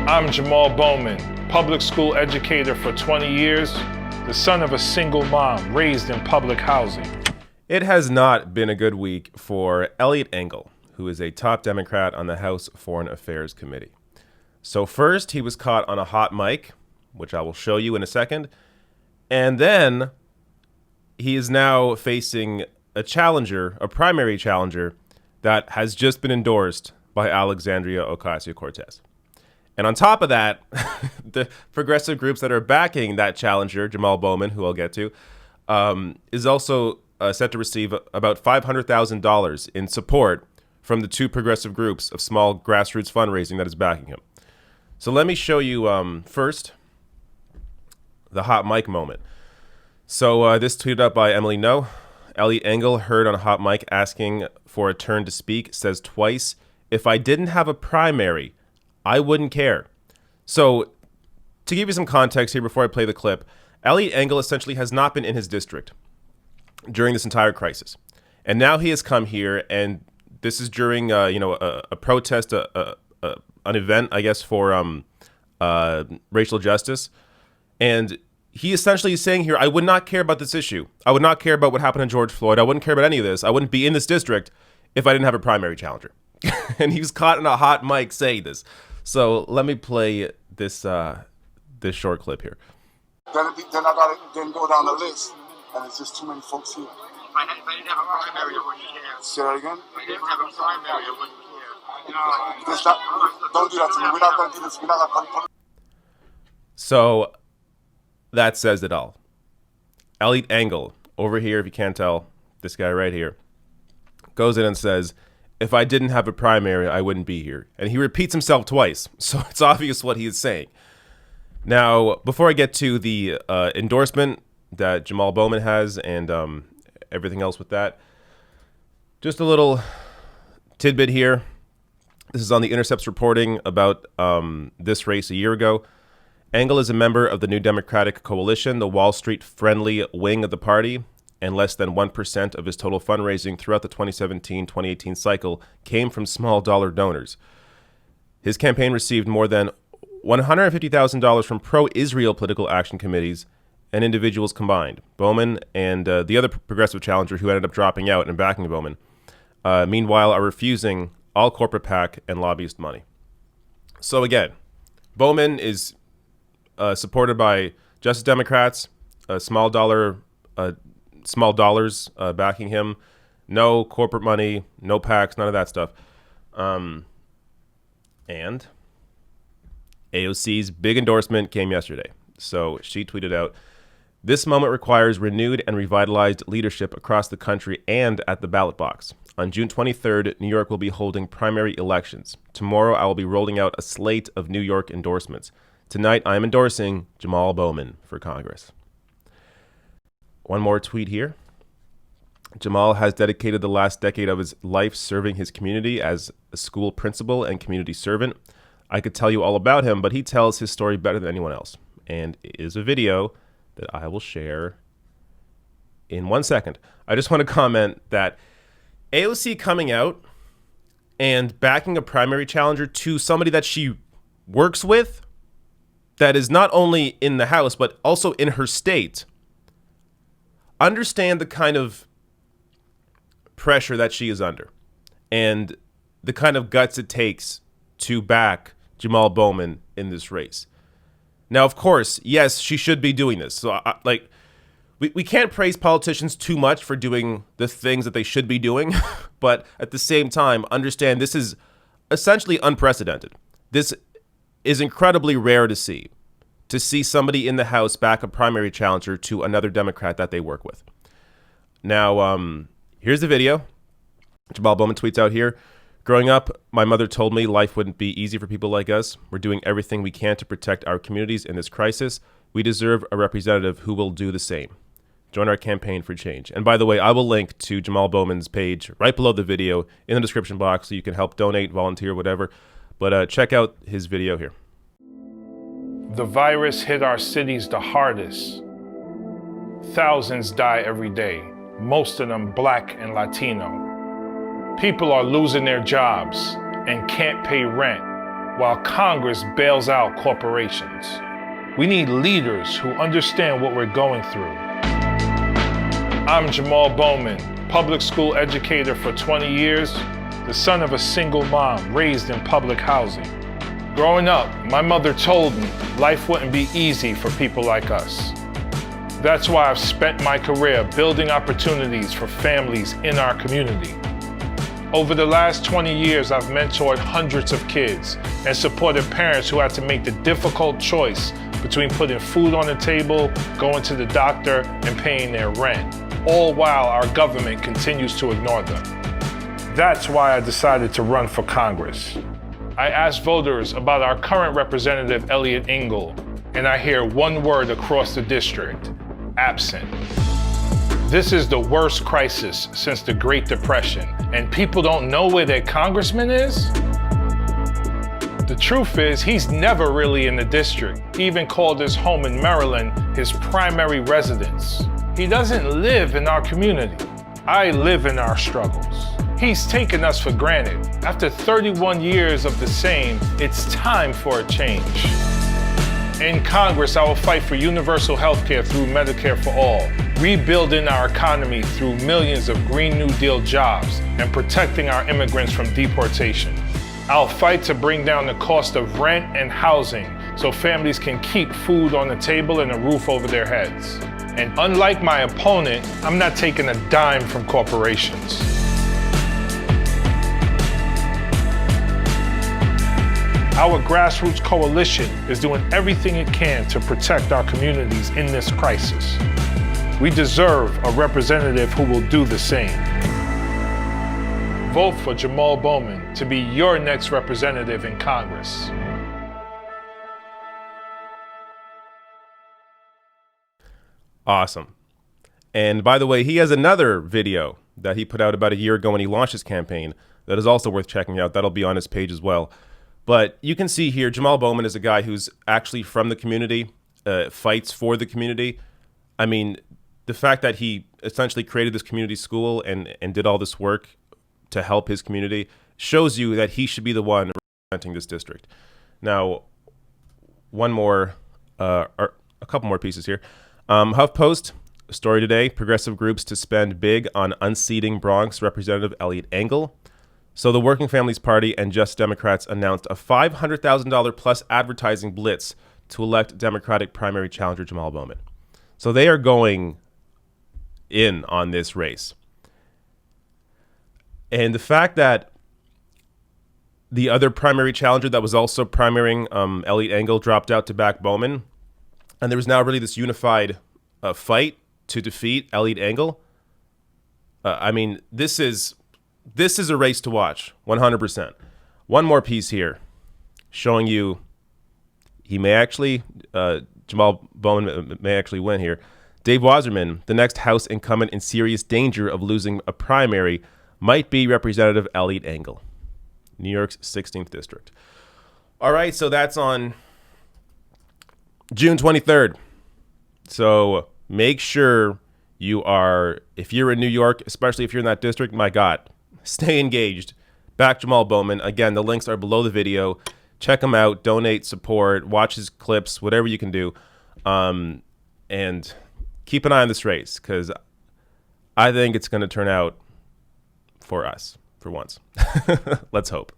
I'm Jamaal Bowman, public school educator for 20 years, the son of a single mom raised in public housing. It has not been a good week for Eliot Engel, who is a top Democrat on the House Foreign Affairs Committee. So first, he was caught on a hot mic, which I will show you in a second, and then he is now facing a challenger, a primary challenger, that has just been endorsed by Alexandria Ocasio-Cortez. And on top of that, the progressive groups that are backing that challenger, Jamaal Bowman, who I'll get to, is also set to receive about $500,000 in support from the two progressive groups of small grassroots fundraising that is backing him. So let me show you first the hot mic moment. So this tweeted up by Emily No. Eliot Engel heard on a hot mic asking for a turn to speak, says twice, "If I didn't have a primary, I wouldn't care." So to give you some context here before I play the clip, Eliot Engel essentially has not been in his district during this entire crisis. And now he has come here, and this is during a protest, an event, I guess, for racial justice. And he essentially is saying here, I would not care about this issue. I would not care about what happened to George Floyd. I wouldn't care about any of this. I wouldn't be in this district if I didn't have a primary challenger. And he was caught in a hot mic saying this. So let me play this this short clip here. Then I gotta then go down the list, and it's just too many folks here. If I didn't have a primary, I wouldn't care. Say that again? If I didn't have a primary, I wouldn't care. Don't do that to me. We're not gonna do this. We're not gonna. So that says it all. Eliot Engel, over here, if you can't tell, this guy right here, goes in and says, if I didn't have a primary, I wouldn't be here. And he repeats himself twice, so it's obvious what he is saying. Now, before I get to the endorsement that Jamaal Bowman has and everything else with that, just a little tidbit here. This is on The Intercept's reporting about this race a year ago. Engel is a member of the New Democratic Coalition, the Wall Street-friendly wing of the party, and less than 1% of his total fundraising throughout the 2017-2018 cycle came from small dollar donors. His campaign received more than $150,000 from pro-Israel political action committees and individuals combined. Bowman and the other progressive challenger who ended up dropping out and backing Bowman, meanwhile, are refusing all corporate PAC and lobbyist money. So again, Bowman is supported by Justice Democrats, small dollars backing him, no corporate money, no PACs, none of that stuff. And AOC's big endorsement came yesterday. So she tweeted out, "This moment requires renewed and revitalized leadership across the country and at the ballot box. On June 23rd, New York will be holding primary elections. Tomorrow, I will be rolling out a slate of New York endorsements. Tonight, I am endorsing Jamaal Bowman for Congress." One more tweet here. Jamaal has dedicated the last decade of his life serving his community as a school principal and community servant. I could tell you all about him, but he tells his story better than anyone else. And it is a video that I will share in 1 second. I just want to comment that AOC coming out and backing a primary challenger to somebody that she works with, that is not only in the House, but also in her state, understand the kind of pressure that she is under and the kind of guts it takes to back Jamaal Bowman in this race. Now, of course, yes, she should be doing this. So, we can't praise politicians too much for doing the things that they should be doing, but at the same time, understand this is essentially unprecedented. This is incredibly rare to see somebody in the House back a primary challenger to another Democrat that they work with. Now, here's the video. Jamaal Bowman tweets out here, "Growing up, my mother told me life wouldn't be easy for people like us. We're doing everything we can to protect our communities in this crisis. We deserve a representative who will do the same. Join our campaign for change." And by the way, I will link to Jamaal Bowman's page right below the video in the description box so you can help donate, volunteer, whatever. But check out his video here. The virus hit our cities the hardest. Thousands die every day, most of them Black and Latino. People are losing their jobs and can't pay rent. while Congress bails out corporations. We need leaders who understand what we're going through. I'm Jamaal Bowman, public school educator for 20 years, the son of a single mom raised in public housing. Growing up, my mother told me life wouldn't be easy for people like us. That's why I've spent my career building opportunities for families in our community. Over the last 20 years, I've mentored hundreds of kids and supported parents who had to make the difficult choice between putting food on the table, going to the doctor, and paying their rent, all while our government continues to ignore them. That's why I decided to run for Congress. I asked voters about our current representative, Eliot Engel, and I hear one word across the district: absent. This is the worst crisis since the Great Depression, and people don't know where their congressman is? The truth is, he's never really in the district. He even called his home in Maryland his primary residence. He doesn't live in our community. I live in our struggles. He's taken us for granted. After 31 years of the same, it's time for a change. In Congress, I will fight for universal health care through Medicare for all, rebuilding our economy through millions of Green New Deal jobs, and protecting our immigrants from deportation. I'll fight to bring down the cost of rent and housing so families can keep food on the table and a roof over their heads. And unlike my opponent, I'm not taking a dime from corporations. Our grassroots coalition is doing everything it can to protect our communities in this crisis. We deserve a representative who will do the same. Vote for Jamaal Bowman to be your next representative in Congress. Awesome. And by the way, he has another video that he put out about a year ago when he launched his campaign that is also worth checking out. That'll be on his page as well. But you can see here, Jamaal Bowman is a guy who's actually from the community, fights for the community. I mean, the fact that he essentially created this community school and did all this work to help his community shows you that he should be the one representing this district. Now, one more, or a couple more pieces here. HuffPost, a story today, progressive groups to spend big on unseating Bronx Representative Eliot Engel. So the Working Families Party and Just Democrats announced a $500,000 plus advertising blitz to elect Democratic primary challenger Jamaal Bowman. So they are going in on this race. And the fact that the other primary challenger that was also primarying Eliot Engel dropped out to back Bowman, and there was now really this unified fight to defeat Eliot Engel. I mean, this is a race to watch, 100%. One more piece here showing you he may actually, Jamaal Bowman may actually win here. Dave Wasserman, the next House incumbent in serious danger of losing a primary, might be Representative Eliot Engel, New York's 16th district. All right, so that's on June 23rd. So make sure you are, if you're in New York, especially if you're in that district, my God, stay engaged. Back Jamaal Bowman. Again, the links are below the video. Check him out, donate, support, watch his clips, whatever you can do. And keep an eye on this race because I think it's going to turn out for us for once. Let's hope.